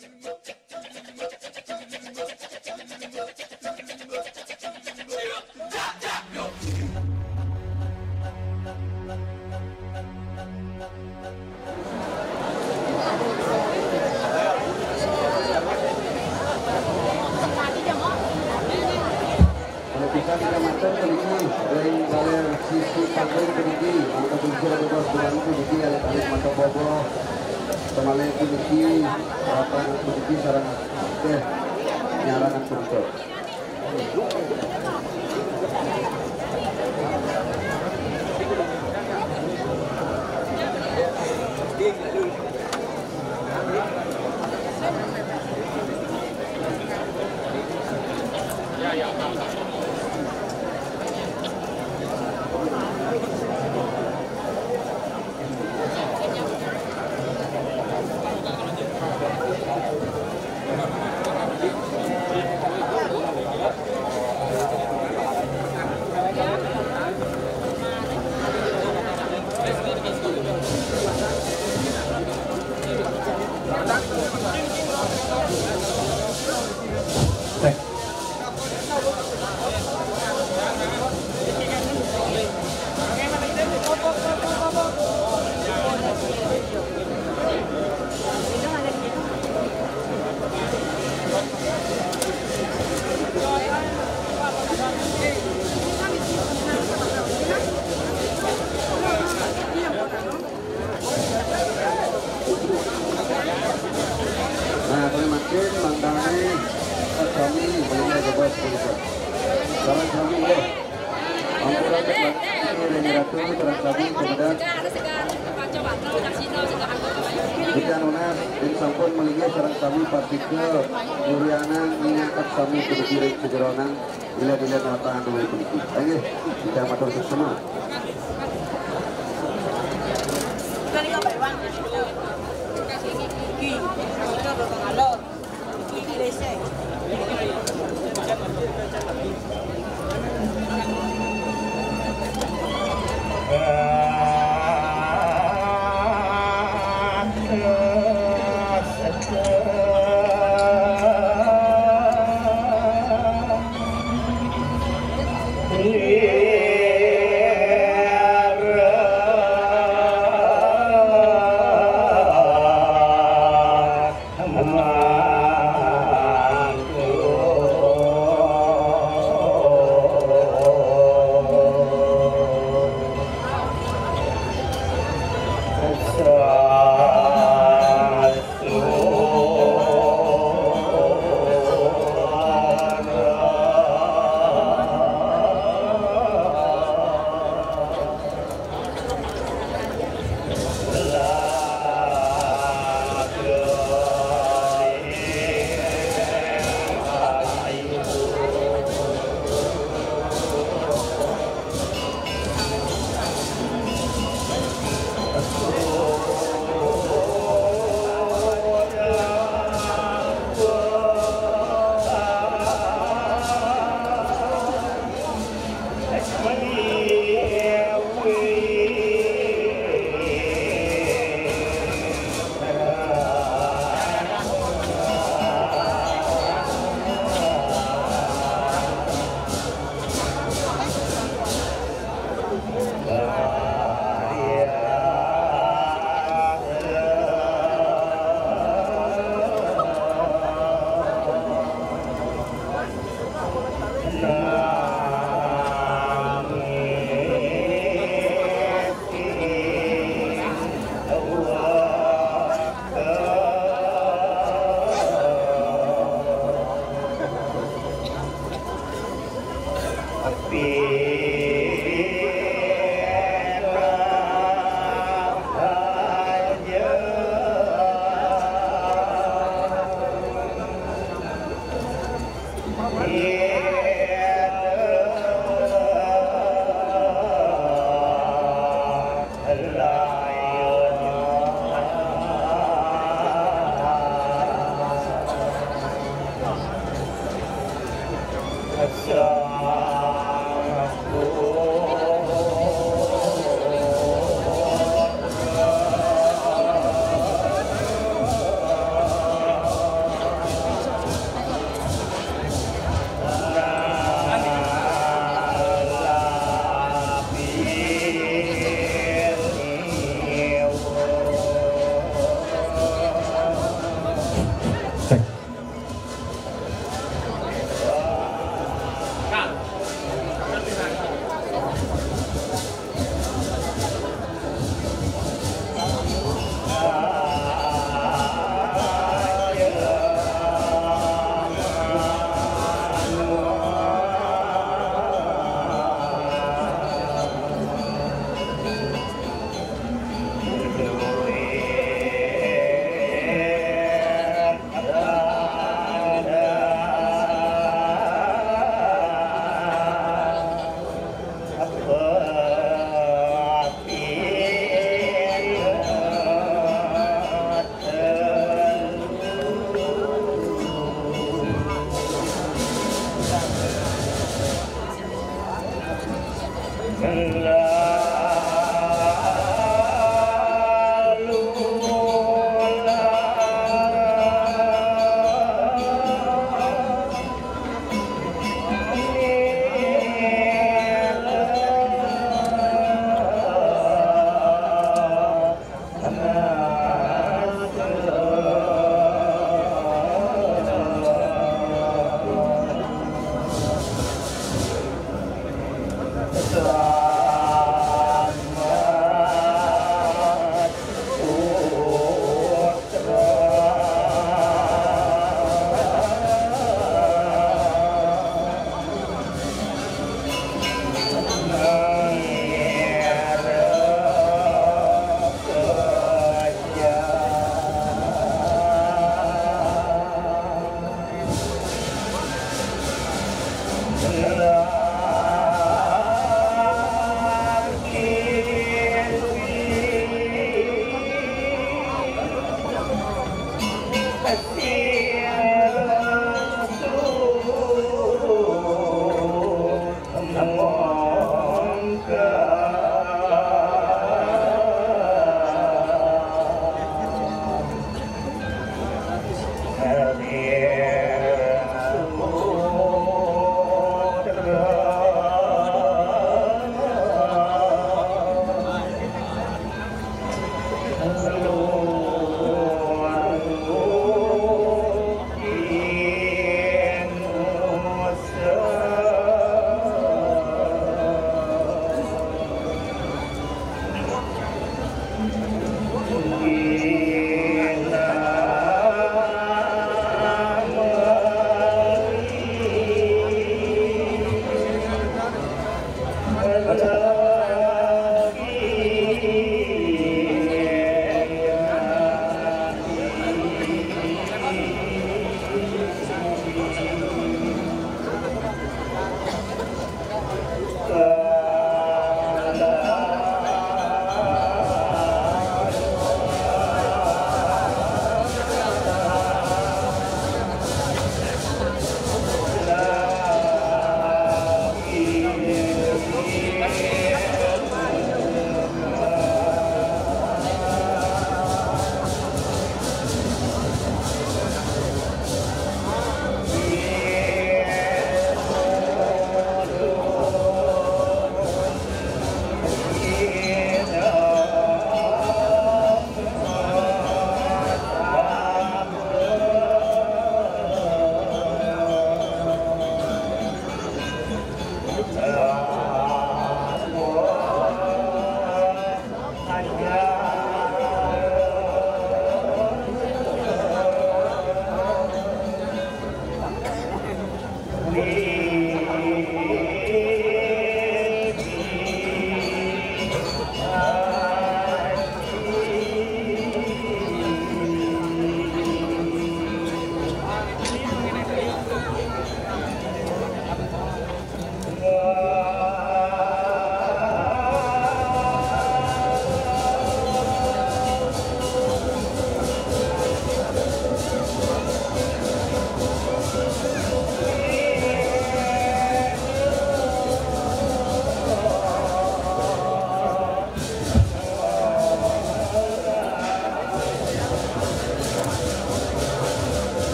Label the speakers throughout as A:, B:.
A: Yeah.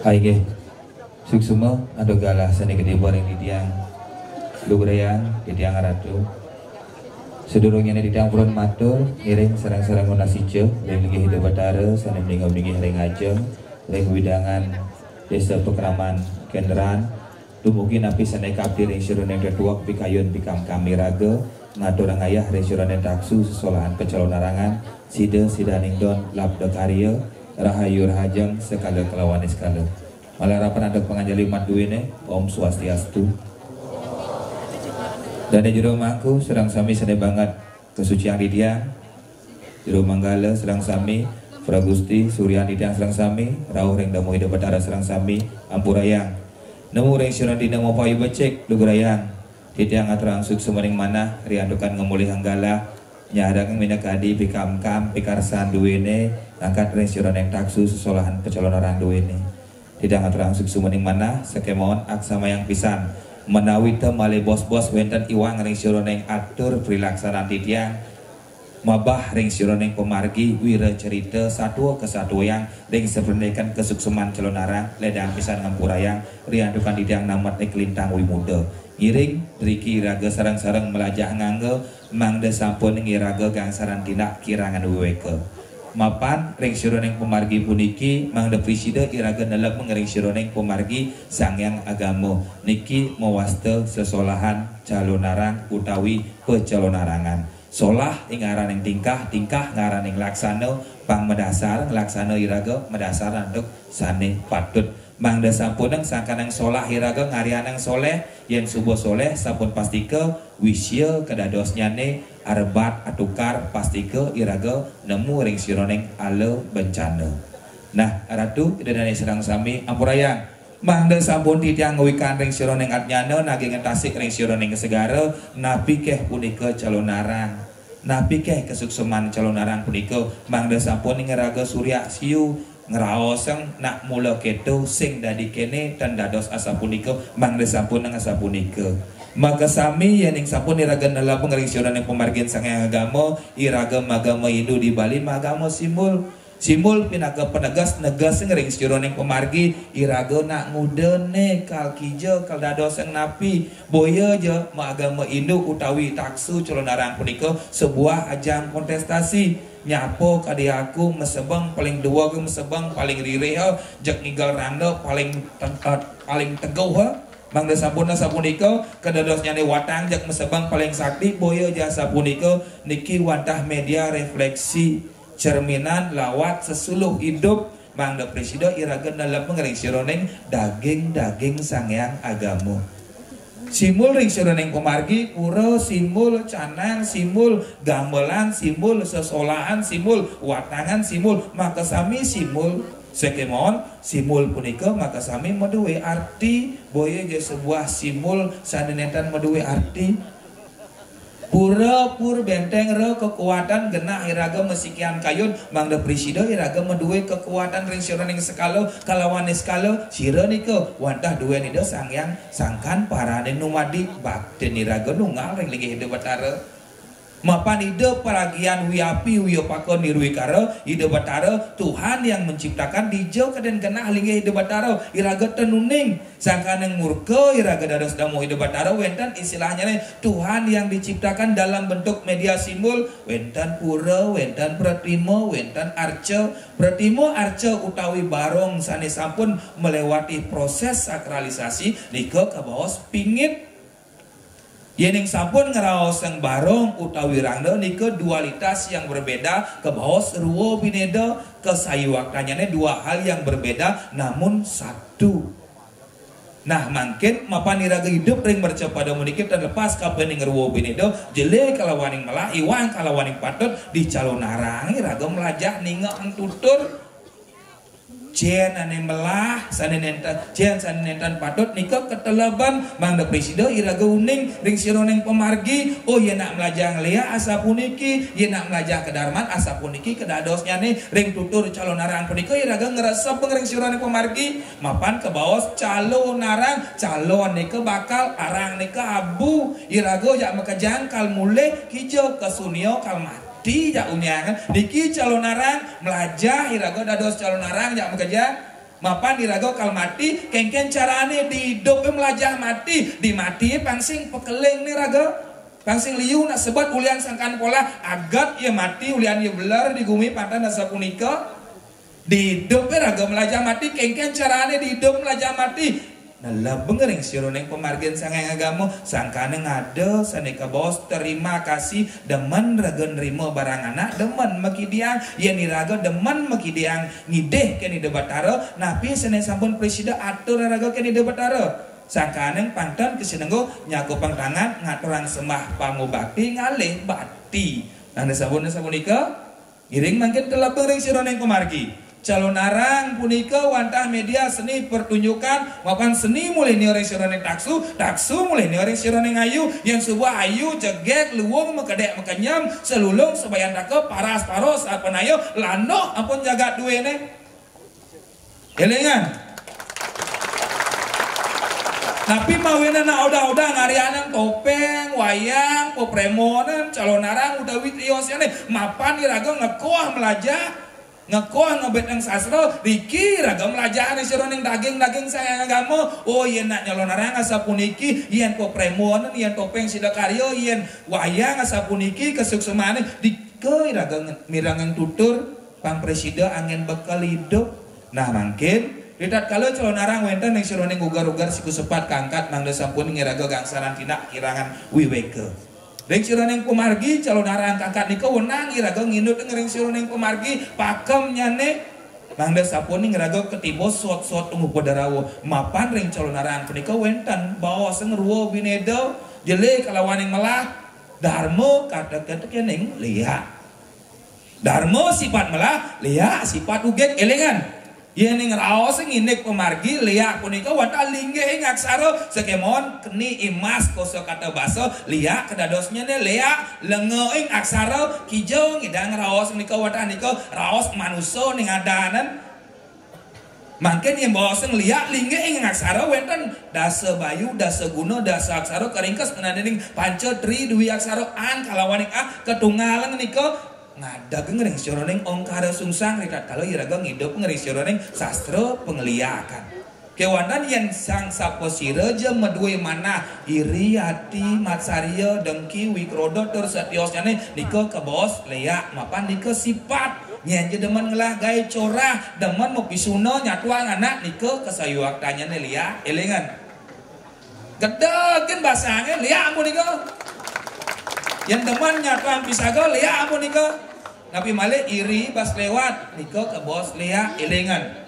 A: Aige suksuma ado galah seni gede boreng di tiang lugrayang di tiang ratu sedurungnya di tiang puron matur iring serang-serang nasice dan lagi hidup batara sana meninggal hari ngajeng reng widangan desa pekraman kenderan tumugi napi sana kapti ring syurun yang ketuak pikayun pikam kami raga ngaturang ayah ring syurun yang taksu sesolahan pecalon narangan sida ningdon labda karya rahayu rahajeng sekala kelawan sekala malarapan ada penganjali umat duwene Om Swastiastu dan jero mangku sedang sami sene banget kesucian di tiang jero manggala sedang sami Pragusti Suryan di tiang sedang sami rauh ring damu hidup batara sedang sami ampurayang nemu ring syuran di namo payu becek lugrayang di tiang atrang suk sumering mana riandukan ngemulih hanggala nyadang minakadi pikam kam pikarsan duwene angkat ring syuran yang taksu sesolahan pecolon orang duwene tidak ngatur langsung sumening mana sekemon aksama yang pisan menawi teu male bos-bos wenten iwang ring sironeng atur prilaksanaan titiang mabah ring sironeng pemargi wira cerita satu kesatu yang ring sependekan kesukseman celonarang ledang pisan ngampurayang riandukan titiang namat kelintang wi muda iring riki iraga sarang-sarang melajah ngangge mangda sampun ngiraga gangsaran tindak kirangan wiweke mapan ring sironeng pemargi puniki mangda presida iraga nelep mengering sironeng pemargi sangyang agama niki mewasta sesolahan calonarang utawi pecalonarangan solah ing ngaraning tingkah ngaraning laksana pang medasar laksana iraga medasar anduk sane patut mangda sampuneng sangkanang solah iraga ngarianang soleh yen subuh soleh sampun pastike wisya kedados nyane arbat atukar pastike iraga nemu ring sironeng ale bencana. Nah ratu idane sedang sami ampurayang mangda sampun titiang ngawikan ring sironeng atnyana naging tasik ring sironeng segara napi keh punika calonarang napi keh kesukseman calonarang punika mangda sampun ngeraga surya siu ngeraoseng nak mula keto sing dadi kene dan dados asa punika mangda sampun asa punika maka sami yening sampun iraga nalapung ring sironeng pemargin sangyang agama iraga magama Hindu di Bali magama simbol pinaga penegas negas ngering sironeng pemargi iraga nak ngudene kal kijo kal dados yang napi boya je agama Hindu utawi taksu calonarang punika sebuah ajang kontestasi nyapo kadi aku mesebang paling dua ke mesebang paling ririh jek ninggal randa paling teguh mangda sampun sapunika kedados nyane watang jek mesebang paling sakti boya jasa punika niki wantah media refleksi cerminan lawat sesuluh hidup mangda presida iraga dalam mengering sironeng daging sangyang agama simbol ring sironeng pemargi pura simbol canang simbol gamelan simbol sesolahan simbol watangan simbol maka sami simbol sekemon simbol punika maka sami maduwe arti boya je sebuah simbol sanenetan maduwe arti pura pur benteng re kekuatan genah iraga mesikian kayun mangda presida iraga maduwe kekuatan ring sironeng sekalo kalawan skala sira nika wantah duwe nida sangyang sangkan parane numadi bakti iraga nunggal ring linggih hidup batara mapan ide paragian wiapi wiopako nirwikara ide batara Tuhan yang menciptakan dijau kaden genah linggih ide batara iraga tenuning sangkaneng murka iraga dados damu ide batara wenten istilahnya Tuhan yang diciptakan dalam bentuk media simbol wenten pura wenten pratima wenten arca pratima arca utawi barong sane sampun melewati proses sakralisasi nika kabaos pingit yening sampun ngeraos yang barong utawi rangda nika dualitas yang berbeda kebaos ruwo bineda kesayiwakannya dua hal yang berbeda namun satu. Nah mungkin mapan iraga hidup ring berca pada munikip terlepas kapening ruwo bineda jele kalawaning melah iwang kalawaning patut di calonarang iraga melajah ninga ang tutur jen ane melah sanenentan patut nika ketelaban mangda presida iraga uning ring sironeng pemargi oh ye nak melajah nglia asa puniki ye nak melajah kedarman asa puniki kedadosnya nih ring tutur calonarang punika iraga ngerasa pengering sironeng pemargi mapan ke bawah calonarang calon nika bakal arang nika abu iraga jak makajangkal mule kijo kesunio kalmat jak unyangan niki calonarang melajah iraga dados calonarang jak bekerja mapan iraga kal mati kengken carane di hidup melajah mati di mati pangsing pekeling nih raga pangsing liu nak sebat ulian sangkan pola agat ya mati ulian ya belar di gumi pantan nasa punika di hidup raga melajah mati kengken carane di hidup melajah mati nah bengering sironeng pemargian sangang agama sangkane ngade saneka bos terima kasih demen raga nerima barang anak demen makidiang yen iraga demen makidiang ngideh kene de batara napi sene sampun presida atur raga kene de batara sangkaneng pantan kesenenggo nyakupang tangan ngaturang sembah pangobakti ngalih bakti nah sampun sapunika ngiring mangkin telah bengering sironeng pemargi calonarang punika wantah media seni pertunjukan maupun seni mulai orang sironeng taksu mulai orang sironeng ayu yang sebuah ayu jegek luwung mekedek mekenyam selulung sebayan dake paras paros apa nayo lano ampun jaga duene elengan
B: Tapi mawina na oda-oda ngarianan topeng, wayang, popremonan, calon narang, udah witriosnya nih, mapan iraga ngekoah melajah, ngekoah ngebet yang sastra, Riki raga melajah nih sironing daging saya ngagamu, oh iya nak calon narang asapuniki, iya popremonan, iya topeng sidakaryo, iya wayang asapuniki kesuksemannya, dike iraga mirangan tutur, pang presida angin bekal hidup, nah mungkin. Lihat kalau calon narang wenten yang sironing ugar-ugar siku sepat kangkat mangda sampun ngiraga gangsaran tindak kirangan wiweke. Ring sironing pemargi calon narang kangkat nika wenang ngiraga nginut ngering sironing pemargi pakem nyane mangda sampun ngiraga ketibo sot-sot tunggu podarawo mapan ring calon narang punika wenten bawa sengruwo binedo jele kalawaning melah darmo kata-kata kening liha. Darmo sifat melah liha sifat ugek elengan. Yang ngeraos nginek pemargi liak punika wata linggih ngaksaro sekemon keni imas koso kata baso liak kedadosnya ne liak lengo ing aksaro kijau ngidang ngeraos nika wata nika raos manuso ning adanan mangken yang bawa seng liak linggih ing aksaro wenten dasa bayu dasa guna dasa aksaro keringkes menanding panco tri dwi aksaro an kalawanik ketunggalan nika ngadag ngering sironing ongkara sungsang rikat kalau iraga ngidup ngering sironing sastra pengeliakan kewanan yang sang saposira jem medue mana iri hati matsarya dengki wikrodo tur setiosnya niko ke bos leak mapan niko sifat nyanyi demen ngelah gaya corah demen mau pisuno nyatuang anak niko kesayu waktanya nih liak elengan gedegin basahnya liak ampun niko yang teman nyatuan pisago liak ampun niko tapi male iri bas lewat niko ke bos liak elengan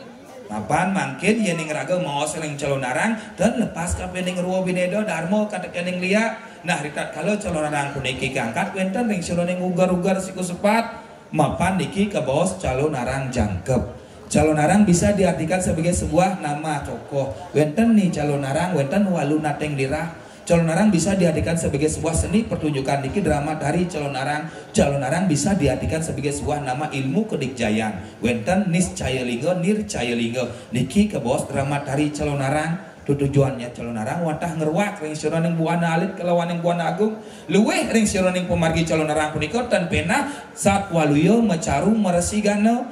B: mapan mangkin yang raga mau seling calon narang dan lepas ke pening ruo binedo darmo kata kening liak nah rikat kalau calon narang puniki keangkat wenten ring sironing ugar-ugar siku sepat mapan niki ke bos calon narang jangkep. Calon narang bisa diartikan sebagai sebuah nama tokoh wenten nih calon narang wenten walu nateng dirah. Calon narang bisa diartikan sebagai sebuah seni pertunjukan niki drama dari calon narang. Calon narang bisa diartikan sebagai sebuah nama ilmu kedikjayaan. Wenten nis cayalingo nir cayalingo niki ke bos drama dari calon narang. Tujuannya calon narang watah ngerwak ring sironing buana alit kelawan yang buana agung luweh ring sironing pemargi calon narang punika tan pena saat waluyo mecaru meresigana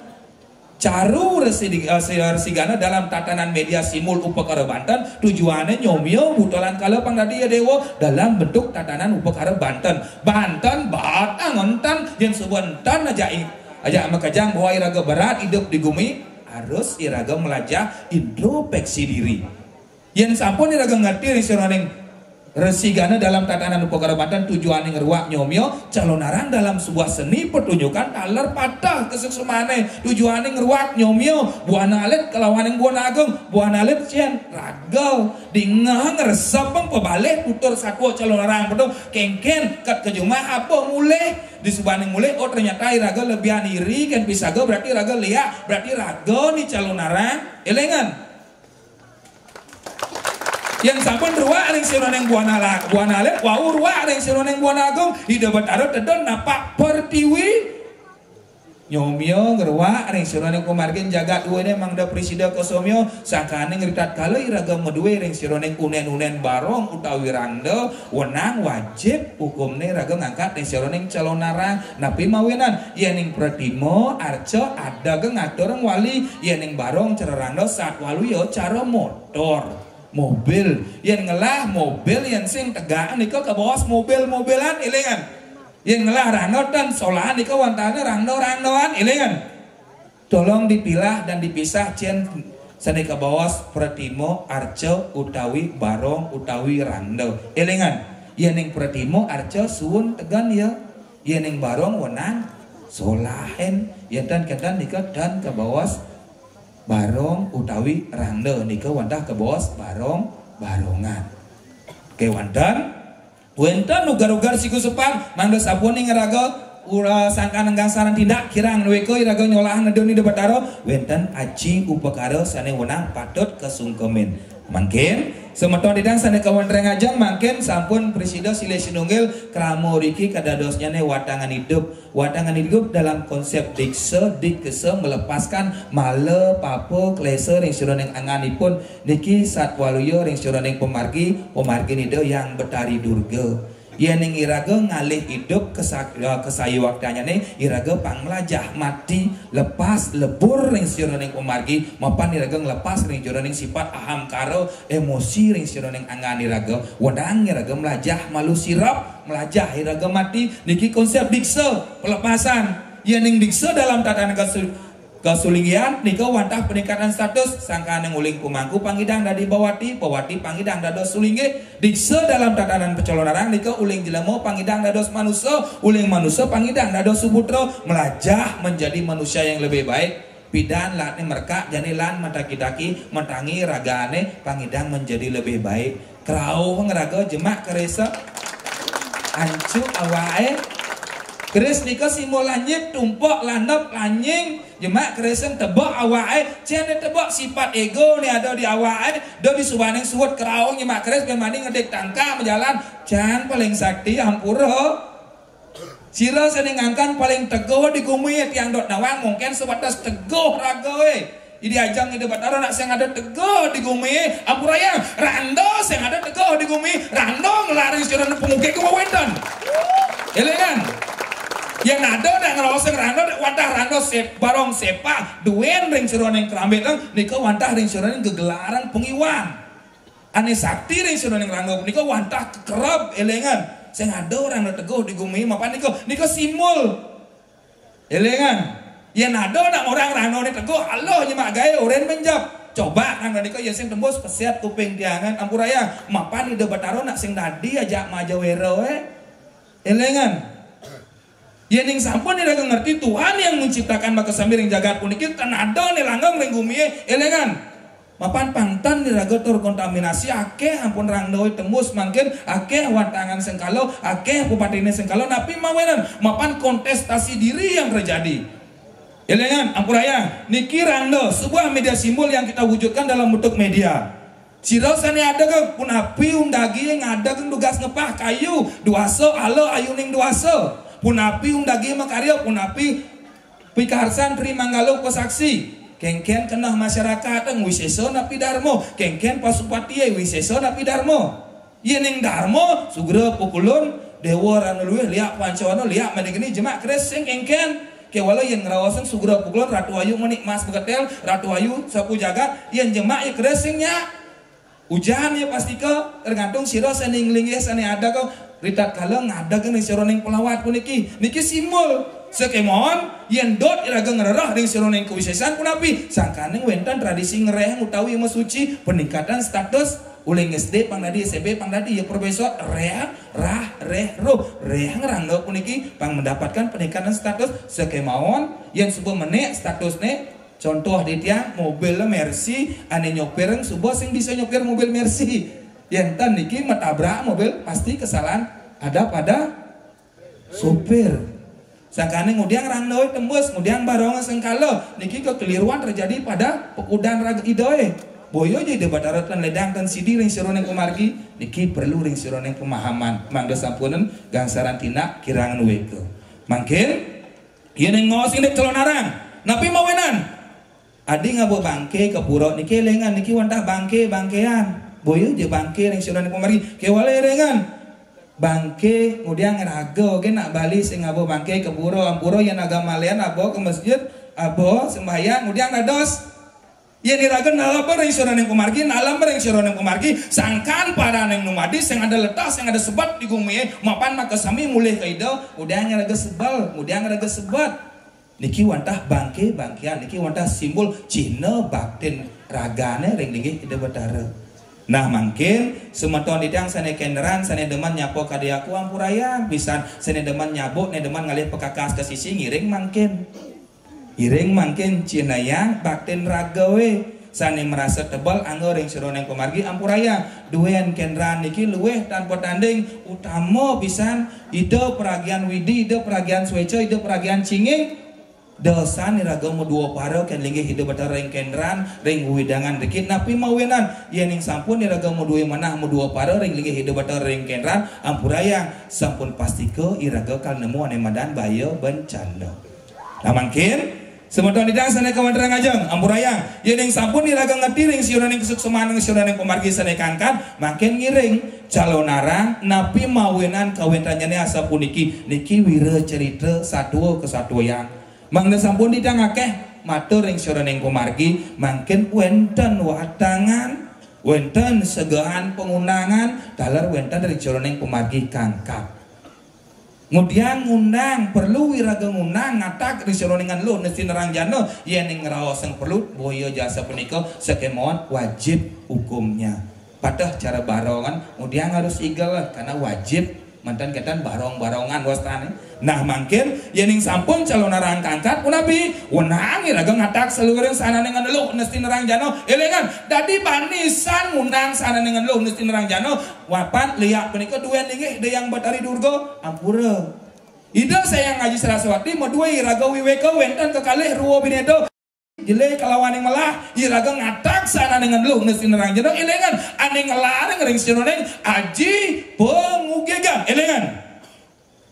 B: caru resigana dalam tatanan media simul upakara Banten tujuannya nyomio butolan kala pangdadi ya dewo dalam bentuk tatanan upakara Banten batang ontan yang sebentan aja makajang bahwa iraga berat hidup di bumi harus iraga melajah introspeksi diri yang sampun iraga ngerti sironing resigana dalam tatanan upakara Banten tujuan yang ngeruak nyomio calon narang dalam sebuah seni pertunjukan taler patah kesuksemane tujuan yang ngeruak nyomio buana alit kelawan yang buana agung buana alit cian ragal dingah ngeresapeng pebalik tutur satwa calon narang betul kengken kat kejumah apa mulai di sebuah yang mulai oh ternyata raga lebihan iri kan pisaga berarti raga liak berarti raga nih calon narang elengan yang sampun ruak ring sironeng buana alit wau ruak ring sironeng buana agung hidup arut tedon napak pertiwi nyomio ngeruak ring sironeng kumargin jagat duwe mangda presida kosomio sakane ngeritat kala iraga medue ring sironeng unen barong utawi randa wenang wajib hukumne raga ngangkat ring sironeng calon narang napi mawinan yening pratimo arca ada ngatur wali yening barong cererando saat waluyo cara motor mobil yang ngelah mobil yang sing tegaan niko ke bawah mobilan ilengan yang ngelah rando dan solahan niko wantana rando-randoan ilengan tolong dipilah dan dipisah cien sani ke bawah pratimo arca utawi barong utawi rando ilengan yang pratimo arca suun tegan ya yang barong wenang solahen yang dan kedan niko dan ke bawah barong utawi randa nika wantah ke bos barongan kewantan wenten ugar-ugar siku sepan mangda sabun ning raga ura sangka nenggang saran tindak kirang weko iraga nyolahan nedoni debataro wenten aci upakara sane wenang patut kesungkemin mangkin Semeton didang sana kawan rengajang makin sampun presiden silih sinunggil kramo riki kadadosnya ne watangan hidup dalam konsep dikse melepaskan male papo klese ring suroning anganipun niki satwaluyo ring suroning pemargi nido yang betari durga. Yening iraga ngalih hidup kesayu waktanya nih iraga pangmelajah mati lepas lebur ring sironing pemargi mapan iraga ngelepas ring sironing sifat aham karo emosi ring sironing angan iraga wadang iraga melajah malu sirap melajah iraga mati niki konsep dikse pelepasan yening dikse dalam tatanan kasulingian nika wantah peningkatan status sangkaan yang uling pemangku pangidang dadi bawati pangidang dados sulinge dikse dalam tatanan pecolonarang nika uling jelemo pangidang dados manusia uling manusia pangidang dados subutro melajah menjadi manusia yang lebih baik pidan latne merkak janilan mataki-daki mentangi ragane pangidang menjadi lebih baik kerau ngeraga jemak keresa ancu awae Keris nika simbol lanyip tumpok landap lanying jemak keresen tebak awake cene tebak sifat ego ni ada di awake do di subaning suwut keraung jemak keris memanding ngedek tangka menjalan can paling sakti hampura sira senengangkan paling teguh di gumi tiang dot nawang mungkin sebatas teguh ragawe jadi ajang ide batara nak sing ada teguh di gumi ampuraya rando sing ada teguh di gumi rando ngelari sira pemuke ke wedan elegan yang ada nak ngeroseng rando wantah rando barong sepa duen ring sironing kerambet nika wantah ring sironing gegelaran pengiwan ane sakti ring sironing rando nika wantah kerab elengan sing ada orang teguh di gumi mapan nika simbol elengan yang ada nak orang rando ni teguh Allah nyemak gaya oren menjab coba nang nika ya sing tembus pesiat kuping tiangan ampuraya mapan ide bataro nak sing tadi ajak majawero elengan yening sampun iraga ngerti Tuhan yang menciptakan maka sambil yang jagat puniki tanado nih langgeng ring gumi elegan mapan pantan iraga terkontaminasi akeh ampun rangdoi tembus mangkin akeh watangan sengkalo akeh bupatine sengkalo napi mawenan mapan kontestasi diri yang terjadi elegan ampuraya niki rando sebuah media simbol yang kita wujudkan dalam bentuk media Cirau sani ada ke pun api daging ada ke tugas ngepah kayu duaso alo ayuning duaso punapi daging makarya punapi pikarsan pri manggalo pesaksi kengken kenah masyarakat ang wiseso napi darmo kengken pasupati wiseso napi darmo yening darmo sugro pukulun dewa ranuluh liak pancawana liak manegini jemak kreseng kengken kewala yang ngerawasan sugro pukulun ratu ayu menik mas beketel ratu ayu sapu jagat yang jemak ya kresengnya hujan ya pasti ke tergantung siro seningling ya sani ada kau ritat kalau ngada ke sironing pelawat puniki niki simbol sekemon yen dot iraga ngererah dengan sironing kewisesan punapi sangkaneng wentan tradisi ngereh utawi masuci peningkatan status uling SD pangdadi SMP pangdadi ya profesor rea rah reh roh reh ngerangga puniki pang mendapatkan peningkatan status sekemon yen sebuah menek statusnya contoh di tiang mobil Mercy ane nyopir sebuah sing bisa nyopir mobil Mercy yang tan niki metabrak mobil pasti kesalahan ada pada sopir sangkane ngudiang randoi tembus ngudiang baronga sengkalo niki kekeliruan terjadi pada pekudan raga idoe boyo jadi bataratan ledang dan sidi ring sironing kumargi niki perlu ring sironing pemahaman mangga sampunen gangsaran tina kirangan weke mangkin ieu ning ngos indek celonarang napi mawenan adi ngabo bangke ke pura niki lengan niki wantah bangkean boyo je bangke ring sironing kumargi kewale rengan bangke kemudian ngeraga oke nak bali sing abo bangke ke pura ampura yang agama lian abo ke masjid abo sembahyang kemudian ngados yen iraga nalabar ring sironing kumargi nalambar ring sironing kumargi sangkan para neng numadi sing ada letas sing ada sebat di gumi mapan maka sami mulih ka ido kemudian ngeraga sebal kemudian ngeraga sebat niki wantah bangkean niki wantah simbol cina baktin ragane ring linggih ide betara. Nah mungkin semeton didang sane kenderan sane deman nyapo kadiaku ampuraya pisan sane deman nyabuk ne deman ngalih pekakas ke sisi ngiring mangkin cina yang baktin ragawe sane merasa tebal anggo ring sironing pemargi ampuraya duen kenderan niki luweh tanpa tanding utama pisan ide peragian widi ide peragian sweco ide peragian cinging dosa niraga mu dua paro kan linggih hidup bata reng kendran reng widangan dikit napi mawenan yening sampun niraga mu dua manah mu dua paro reng linggih hidup bata reng kendran ampurayang sampun pasti ke iraga kal nemu ane madan bayo bencanda. Nah mungkin semeton didang sana kawan ajeng ampurayang yening sampun niraga ngerti reng sionaning kesukseman reng sionaning pemargi sana kangkan makin ngiring calon narang napi mawenan kawentanyane asa puniki niki wira cerita satu kesatu yang mangda sampun didang akeh matur ring sionaning kumargi mangkin wenten watangan wenten segahan pengundangan dalar wenten dari sionaning kumargi kangkap kemudian ngundang perlu wiraga ngundang ngatak ring sionaningan lu nesti nerang jano yening ngrawaseng perlu boyo jasa punika sakemon wajib hukumnya padah cara barongan kemudian harus igal karena wajib mantan ketan barong-barongan wastane. Nah mungkin yening sampun calon narang kangkat unabi wenang iraga ngatak seluruh sana dengan lu nesti nerang jano elengan dadi banisan ngundang sana dengan lu nesti nerang jano wapan liak punika dua linggih deyang batari durga ampura ida sayang ngaji Saraswati medue iraga wiweka wenten kekalih ruwo binedo jele kalawan yang malah iraga ngatak sana dengan lu nesti nerang jano elengan ane ngelarang ring sinoneng aji pengugegan elengan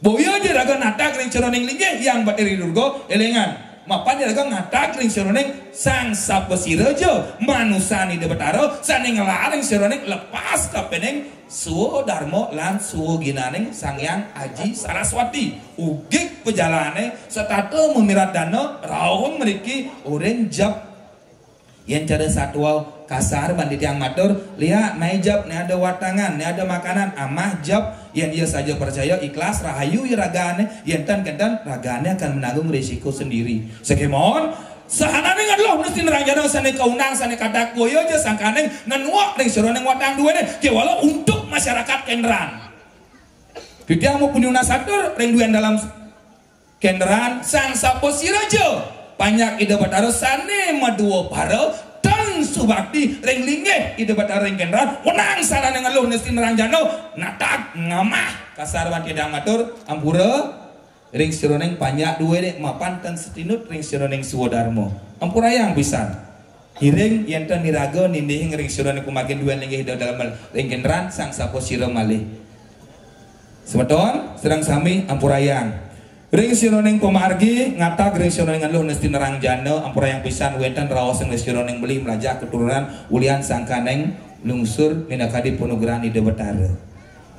B: boyo jiraga natak ring ceroneng linggih yang bateri durga elengan mapan jiraga ngatak ring ceroneng sang sapesirejo manusani de betaro saning ngelaring ceroneng lepas kapeneng suwo darmo lan suwo ginaneng sang yang aji Saraswati ugik pejalane setato memirat dano rawon meriki ureng jab yang cara satwa kasar bandit yang matur lihat naijab nih ada watangan nih ada makanan amah jab yang dia saja percaya ikhlas rahayu iragane yang tan ragane akan menanggung risiko sendiri sekemon sahana dengan lo mesti nerangnya sana kaunang sana kadak boyo aja sangkaneng nanuak ning seroneng watang dua nih kewala untuk masyarakat kenderan dia mau punya nasatur ring dua dalam kenderan sang sapo sirajo banyak ide bataro sane maduo paro tan subakti reng linggih ide bataro reng kendran wenang sana dengan lu nesti nerangjano natak ngamah kasar wan tidak matur ampura ring sironeng banyak dua dek mapan tan setinut ring sironeng suwodarmo ampura yang pisan hiring yenten niraga nindihing ring sironeng kumakin dua linggih dalam reng kendran sang sapo siro malih semeton sedang sami ampura yang ring sironeng pemargi ngatak ring sironeng lu nesti nerang jano ampura yang pisan wenten rawaseng ring sironeng beli melajak keturunan ulian sangkaneng lungsur minakadi punugrahan ide betara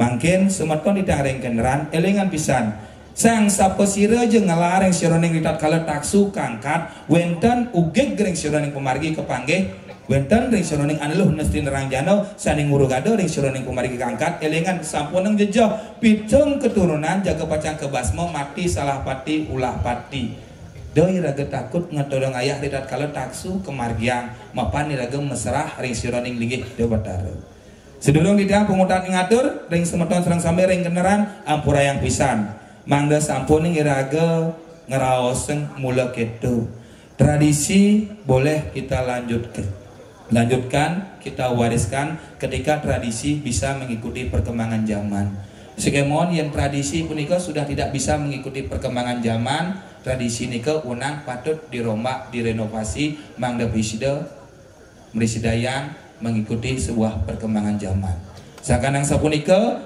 B: mangkin semeton didang ring kenderan elengan pisan sang sapesira jeung ngalareng sironeng ritat kala taksu kangkat wenten ugeg ring sironeng pemargi kepanggih wenten ring sironeng aneluh nesti nerang jano saning ngurugado ring sironeng pemargi kangkat elengan sampuneng jejah pitung keturunan jaga pacang kebasmo mati salah pati ulah pati doi raga takut ngetolong ayah ritat kala taksu kemargiang mapan raga mesrah ring sironeng linggih de batara sedurung didang pengutan ngatur ring semeton serang sampe ring keneran ampura yang pisan mangga sampuning iraga ngeraoseng mula ketu tradisi boleh kita lanjutkan kita wariskan ketika tradisi bisa mengikuti perkembangan zaman sekemon yang tradisi punika sudah tidak bisa mengikuti perkembangan zaman tradisi nika unang patut dirombak direnovasi mangga bisida merisidayang mengikuti sebuah perkembangan zaman sakanang sapunika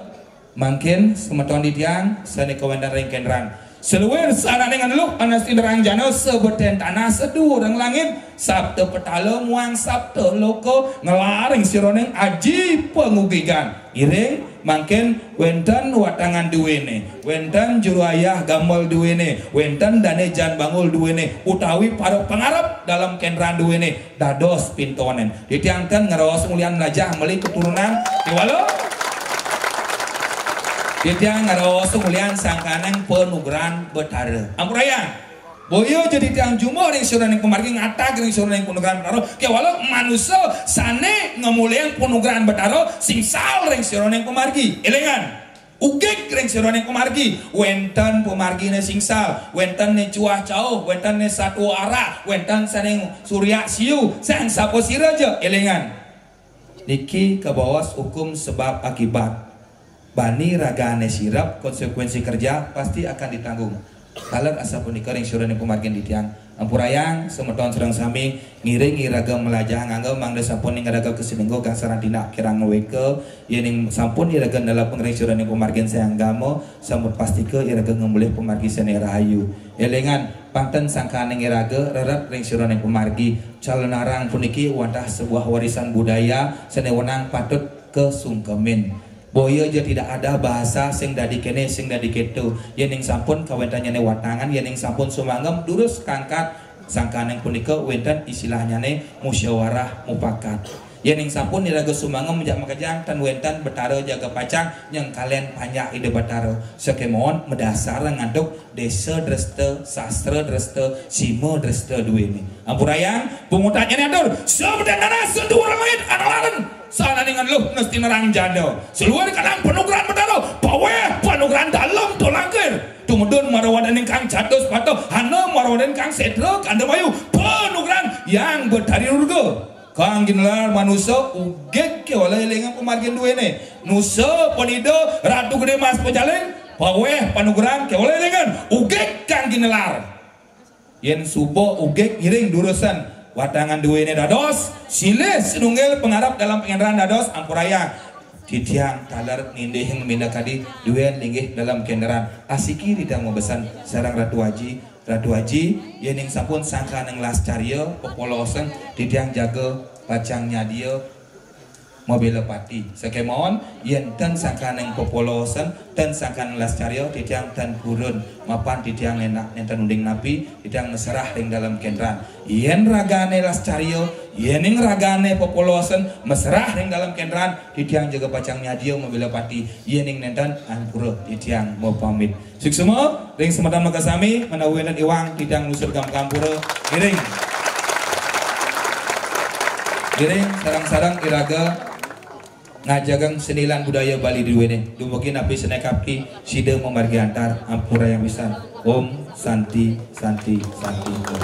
B: mungkin semeton ditiang sanika wendan ring kendran seluwer sana dengan lu anas tinderang jano sebeten tanah seduh orang langit sabte petala muang sabte loko ngelaring sironeng aji pengugigan iring mungkin wenten watangan duwene wenten juru ayah gamol duwene wenten dane jan bangul duwene utawi para pengarap dalam kendran duwene dados pintonen ditiangkan ngerawas mulian lajah meli keturunan diwalo dia ngarawas mulian sangkaneng penugrahan betara ampuraya boyo jadi tiang jumo ring sironeng pemargi ngatak ring sironeng penugrahan betara kewala manusia sane ngemulian penugrahan betara singsal ring sironeng pemargi elengan ugek ring sironeng pemargi wenten pemargi ne singsal wenten ne cuah jauh wenten ne satu arah wenten saneng surya siu sang sapo siraja elengan niki kebawas hukum sebab akibat bani ragane sirap konsekuensi kerja pasti akan ditanggung
A: Kaler asa punika ring syuran pamargin di tiang ampurayang semeton serang sami ngiring iraga melajah nganggo mangda sampun ing iraga kesinenggo kang sarandina kirang ngeweke yening sampun iraga dalam pengring syuran pamargin sayanggamo sampun pastike iraga ngemulih pamargi sene rahayu elengan panten sangkaning iraga rerat ring syuran pamargi calonarang puniki wadah sebuah warisan budaya sene wenang patut kesungkemin. Boyo aja tidak ada bahasa sing dadi kene sing dadi ketu yening sampun kawentanya ne watangan yening sampun sumangem durus kangkat sangkaneng punika wenten istilahnya ne musyawarah mufakat yening sampun iraga sumangem menjak makajang tan wenten betara jaga pacang yang kalian panjang ide betara sakemon medasar ngaduk desa dreste sastra dreste simo dreste duweni ampurayang pungutanya ne atur sebenarnya sendur langit analaran sana dengan lu mesti nerang janda seluar kadang penugaran bedaro pawe penugaran dalam tolangker tumedun marawadan kang jatuh sepatu hana marawadan kang sedrek anda mayu penugaran yang bertari urga kang ginelar manusia ugek ke oleh lengan pemargin dua ini nusa ponido ratu gede mas pejaleng pawe penugaran ke oleh lengan ugek kang ginelar yen subo ugek ngiring durusan wadangan dua ini dados silih senunggil pengharap dalam pengendaraan dados ampuraya titiang talar nindih minda kadi dua linggih dalam kendaraan asiki tidak mau besan sarang Ratu Haji yening sampun sangka neng las caryo popolosen titiang jaga pacangnya dia mobil pati sakemon yen ten sangka neng popolosen ten sangka neng las caryo titiang ten purun mapan titiang nenak nenten unding napi titiang meserah ring dalam kendaraan yen ragane las caryo yening ragane popolosen meserah ring dalam kendaraan titiang jaga pacangnya dia mobil pati yening nenten ampura titiang mau pamit suksema ring sematan makasami menawinan iwang titiang nusur kampura giring sarang-sarang iraga ngajagang senilan budaya Bali di wene dumugi napi senekapki sida memargi antar ampura yang bisa Om Santi Santi Santi Om.